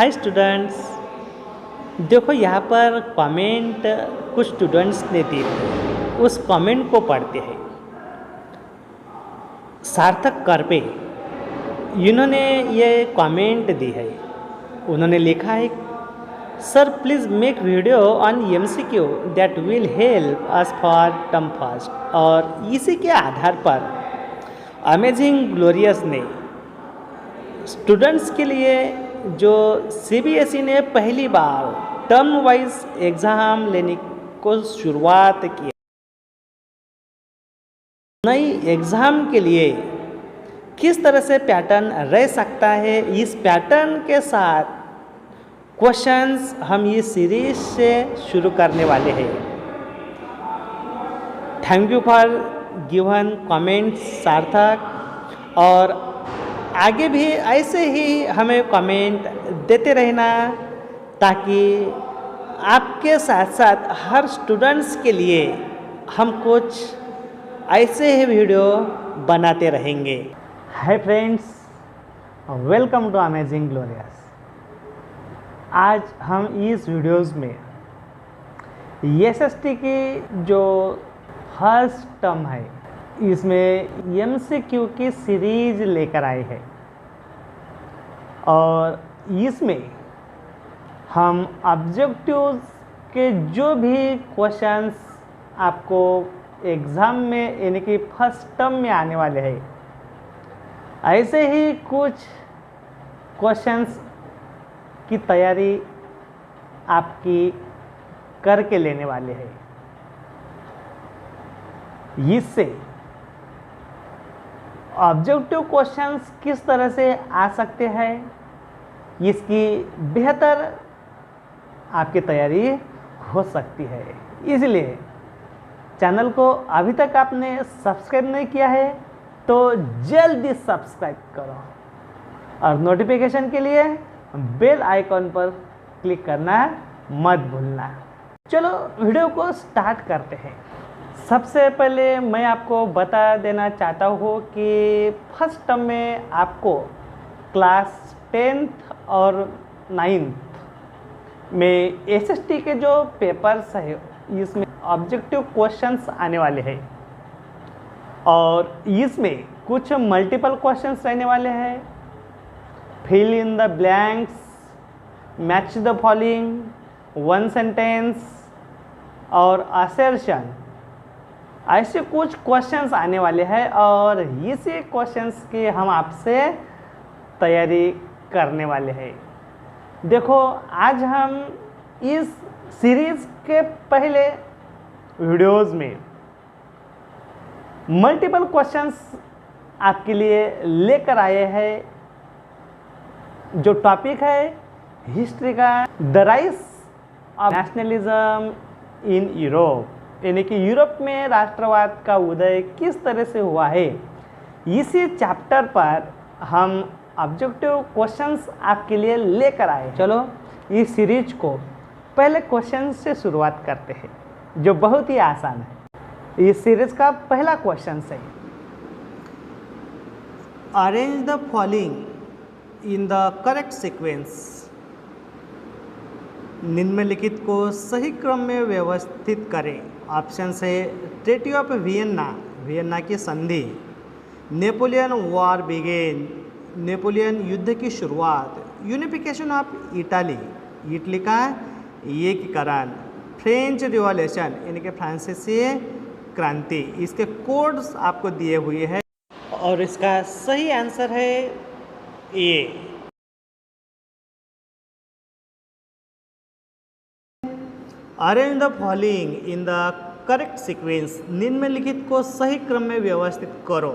Hi students. देखो यहाँ पर कमेंट कुछ स्टूडेंट्स ने दी थे, उस कमेंट को पढ़ते हैं। सार्थक करपे इन्होंने ये कमेंट दी है। उन्होंने लिखा है, sir please make video on MCQ that will help us for term fast. और इसी के आधार पर अमेजिंग ग्लोरियस ने स्टूडेंट्स के लिए जो सीबीएसई ने पहली बार टर्म वाइज एग्ज़ाम लेने को शुरुआत की, नई एग्ज़ाम के लिए किस तरह से पैटर्न रह सकता है, इस पैटर्न के साथ क्वेश्चंस हम ये सीरीज से शुरू करने वाले हैं। Thank you for given comments सार्थक, और आगे भी ऐसे ही हमें कमेंट देते रहना ताकि आपके साथ साथ हर स्टूडेंट्स के लिए हम कुछ ऐसे ही वीडियो बनाते रहेंगे। Hi friends, welcome to amazing glorious. आज हम इस वीडियोस में एसएसटी की जो फर्स्ट टर्म है, इसमें एमसीक्यू की सीरीज लेकर आए हैं और इसमें हम ऑब्जेक्टिव्स के जो भी क्वेश्चंस आपको एग्ज़ाम में यानी कि फर्स्ट टर्म में आने वाले हैं, ऐसे ही कुछ क्वेश्चंस की तैयारी आपकी करके लेने वाले हैं। इससे ऑब्जेक्टिव क्वेश्चंस किस तरह से आ सकते हैं, इसकी बेहतर आपकी तैयारी हो सकती है। इसलिए चैनल को अभी तक आपने सब्सक्राइब नहीं किया है तो जल्दी सब्सक्राइब करो और नोटिफिकेशन के लिए बेल आइकॉन पर क्लिक करना मत भूलना। चलो वीडियो को स्टार्ट करते हैं। सबसे पहले मैं आपको बता देना चाहता हूँ कि फर्स्ट टर्म में आपको क्लास 10th और 9th में एसएसटी के जो पेपर्स है, इसमें ऑब्जेक्टिव क्वेश्चंस आने वाले हैं और इसमें कुछ मल्टीपल क्वेश्चंस रहने वाले हैं। Fill in the blanks, match the following, one sentence और असर्शन, ऐसे कुछ क्वेश्चंस आने वाले हैं और इसी क्वेश्चंस की हम आपसे तैयारी करने वाले हैं। देखो, आज हम इस सीरीज के पहले वीडियोस में मल्टीपल क्वेश्चंस आपके लिए लेकर आए हैं। जो टॉपिक है हिस्ट्री का, the rise of nationalism in Europe, यानी कि यूरोप में राष्ट्रवाद का उदय किस तरह से हुआ है, इसी चैप्टर पर हम ऑब्जेक्टिव क्वेश्चंस आपके लिए लेकर आए। चलो इस सीरीज को पहले क्वेश्चन से शुरुआत करते हैं, जो बहुत ही आसान है। इस सीरीज का पहला क्वेश्चन है, arrange the following in the correct sequence. निम्नलिखित को सही क्रम में व्यवस्थित करें। ऑप्शन है ट्रीटी ऑफ वियना, वियना की संधि, नेपोलियन वॉर बिगेन, नेपोलियन युद्ध की शुरुआत, यूनिफिकेशन ऑफ इटाली, इटली का एकीकरण, फ्रेंच रिवॉल्यूशन यानी कि फ्रांसीसी क्रांति। इसके कोड्स आपको दिए हुए हैं और इसका सही आंसर है A. Arrange the following in the correct sequence, निम्नलिखित को सही क्रम में व्यवस्थित करो।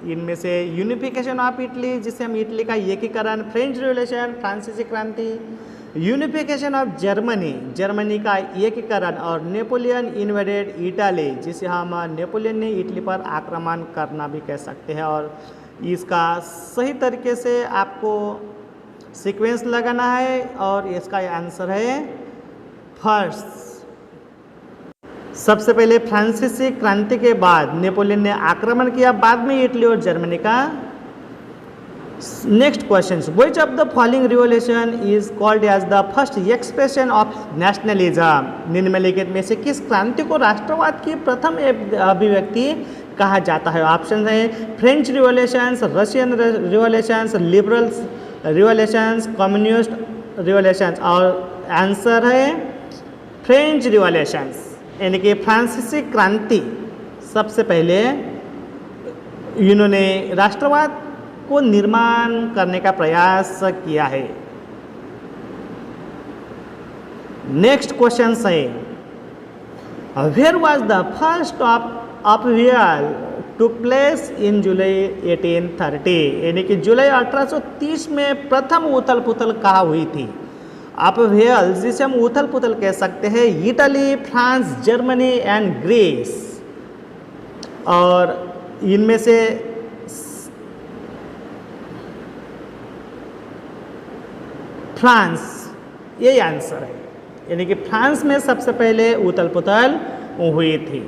इनमें से यूनिफिकेशन ऑफ इटली, जिसे हम इटली का एकीकरण, फ्रेंच रिवॉल्यूशन फ्रांसीसी क्रांति, यूनिफिकेशन ऑफ जर्मनी, जर्मनी का एकीकरण, और नेपोलियन इन्वेडेड इटाली, जिसे हम नेपोलियन ने इटली पर आक्रमण करना भी कह सकते हैं। और इसका सही तरीके से आपको सीक्वेंस लगाना है और इसका आंसर है फर्स्ट। सबसे पहले फ्रांसीसी क्रांति के बाद नेपोलियन ने आक्रमण किया, बाद में इटली और जर्मनी का next question, which of the following revolution is called as the first expression of nationalism? निम्नलिखित में से किस क्रांति को राष्ट्रवाद की प्रथम अभिव्यक्ति कहा जाता है? ऑप्शन है French revolutions, Russian revolutions, liberal revolutions, communist revolutions. और आंसर है फ्रेंच रिवॉल्यूशंस, यानी कि फ्रांसीसी क्रांति। सबसे पहले इन्होंने राष्ट्रवाद को निर्माण करने का प्रयास किया है। नेक्स्ट क्वेश्चन है, where was the first upheaval took place in July 1830? यानी कि जुलाई 1830 में प्रथम उथल पुथल कहाँ हुई थी? अपहीवल जिसे हम उथल पुथल कह सकते हैं, Italy, France, Germany and Greece. और इनमें से फ्रांस, यही आंसर है, यानी कि फ्रांस में सबसे पहले उथल पुथल हुई थी।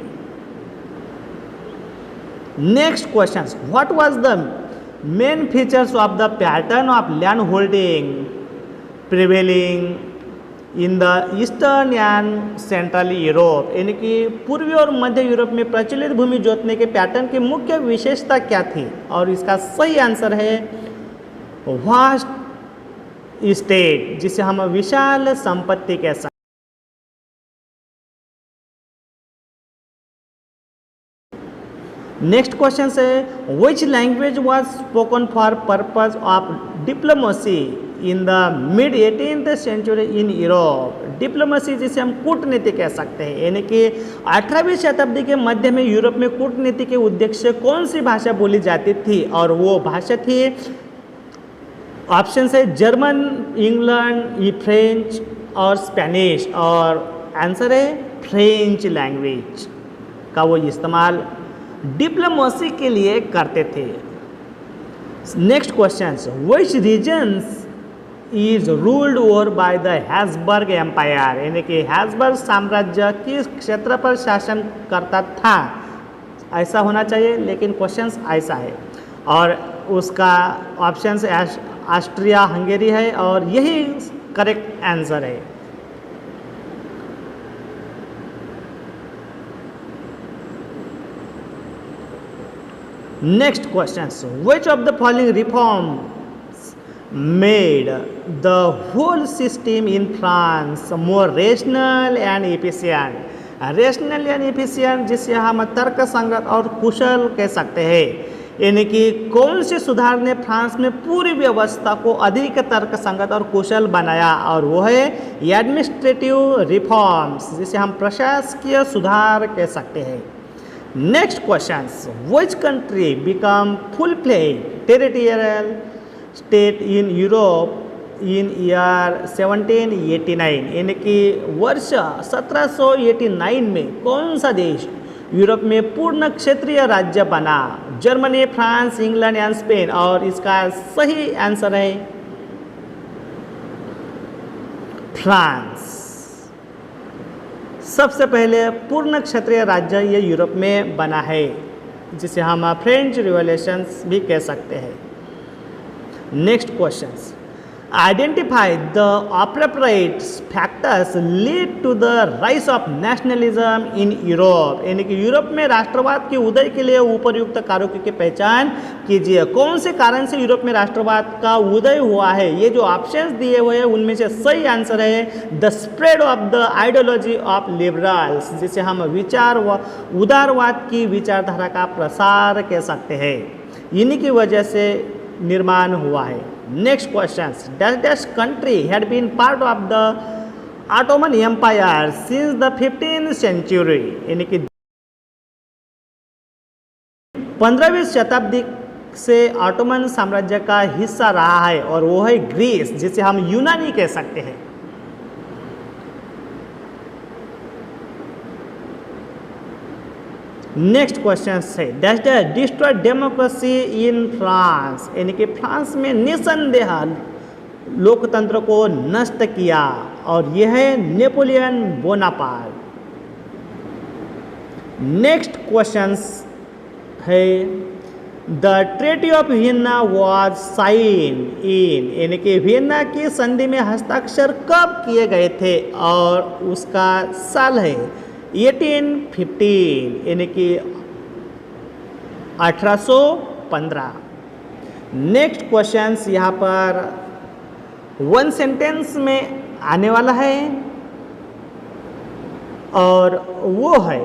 Next question, what was the main features of the pattern of land holding prevailing in the eastern and central Europe? यानी कि पूर्वी और मध्य यूरोप में प्रचलित भूमि जोतने के पैटर्न की मुख्य विशेषता क्या थी? और इसका सही आंसर है वास्ट स्टेट, जिसे हम विशाल संपत्ति कह सकते। नेक्स्ट क्वेश्चन है, which language was spoken for purpose of diplomacy in the mid 18th century in Europe? Diplomacy जिसे हम कूटनीति कह सकते हैं, यानी कि 18वीं शताब्दी के मध्य में यूरोप में कूटनीति के उद्देश्य से कौन सी भाषा बोली जाती थी? और वो भाषा थी, ऑप्शन है जर्मन, इंग्लैंड, फ्रेंच और स्पेनिश। और आंसर है फ्रेंच लैंग्वेज का वो इस्तेमाल डिप्लोमेसी के लिए करते थे। Next question, which regions is ruled over by the Habsburg empire? यानी कि हैब्सबर्ग साम्राज्य किस क्षेत्र पर शासन करता था? ऐसा होना चाहिए, लेकिन क्वेश्चन ऐसा है। और उसका ऑप्शन ऑस्ट्रिया हंगेरी है, और यही करेक्ट आंसर है। Next question, which of the following reforms made the whole system in France more rational and efficient? Rational and efficient जिसे हम तर्क संगत और कुशल कह सकते हैं, यानी कि कौन से सुधार ने फ्रांस में पूरी व्यवस्था को अधिक तर्क संगत और कुशल बनाया? और वो है एडमिनिस्ट्रेटिव रिफॉर्म्स, जिसे हम प्रशासकीय सुधार कह सकते हैं। Next question, which country become full fledge territorial state in Europe in year 1789? यानी कि वर्ष 1789 में कौन सा देश यूरोप में पूर्ण क्षेत्रीय राज्य बना? Germany, France, England and Spain. और इसका सही आंसर है फ्रांस। सबसे पहले पूर्ण क्षेत्रीय राज्य ये यूरोप में बना है, जिसे हम फ्रेंच रिवॉल्यूशंस भी कह सकते हैं। Next question, identify the appropriate factors lead to the rise of nationalism in Europe? यानी कि यूरोप में राष्ट्रवाद के उदय के लिए उपयुक्त कारकों की पहचान कीजिए। कौन से कारण से यूरोप में राष्ट्रवाद का उदय हुआ है? ये जो ऑप्शंस दिए हुए हैं उनमें से सही आंसर है the spread of the ideology of liberals, जिसे हम विचार व उदारवाद की विचारधारा का प्रसार कह सकते हैं। इन्हीं की वजह से निर्माण हुआ है। Next question, dash country had been part of the Ottoman empire since the 15th century? यानी कि 15वीं शताब्दी से ऑटोमन साम्राज्य का हिस्सा रहा है, और वो है ग्रीस, जिसे हम यूनानी कह सकते हैं। नेक्स्ट क्वेश्चन है, dash dash destroy democracy in France? यानी कि फ्रांस में निसंदेह लोकतंत्र को नष्ट किया, और यह है नेपोलियन बोनापार्ट। नेक्स्ट क्वेश्चन है, the treaty of Vienna was sign in, यानी कि वियना की संधि में हस्ताक्षर कब किए गए थे और उसका साल है 1815, यानी कि 1815। नेक्स्ट क्वेश्चंस यहाँ पर वन सेंटेंस में आने वाला है और वो है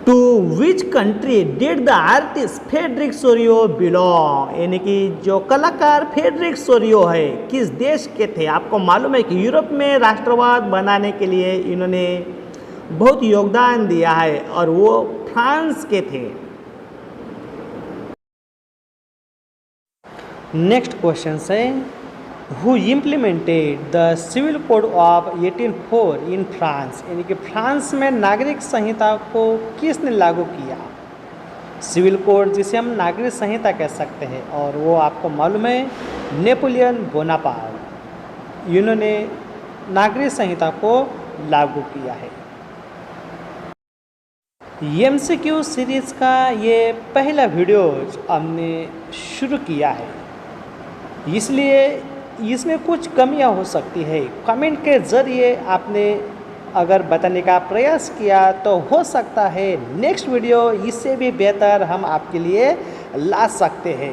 to which country did the artist Frederic Sorrieu belong, यानी कि जो कलाकार फ्रेडरिक सोरियो है किस देश के थे। आपको मालूम है कि यूरोप में राष्ट्रवाद बनाने के लिए इन्होंने बहुत योगदान दिया है और वो फ्रांस के थे। नेक्स्ट क्वेश्चन है who implemented the civil code of 1804 in France, यानी कि फ्रांस में नागरिक संहिता को किसने लागू किया। सिविल कोड जिसे हम नागरिक संहिता कह सकते हैं और वो आपको मालूम है नेपोलियन बोनापार्ट, इन्होंने नागरिक संहिता को लागू किया है। एमसीक्यू सीरीज का ये पहला वीडियो हमने शुरू किया है, इसलिए इसमें कुछ कमियां हो सकती है। कमेंट के ज़रिए आपने अगर बताने का प्रयास किया तो हो सकता है नेक्स्ट वीडियो इससे भी बेहतर हम आपके लिए ला सकते हैं।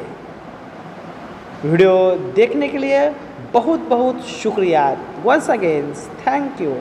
वीडियो देखने के लिए बहुत बहुत शुक्रिया। Once again thank you.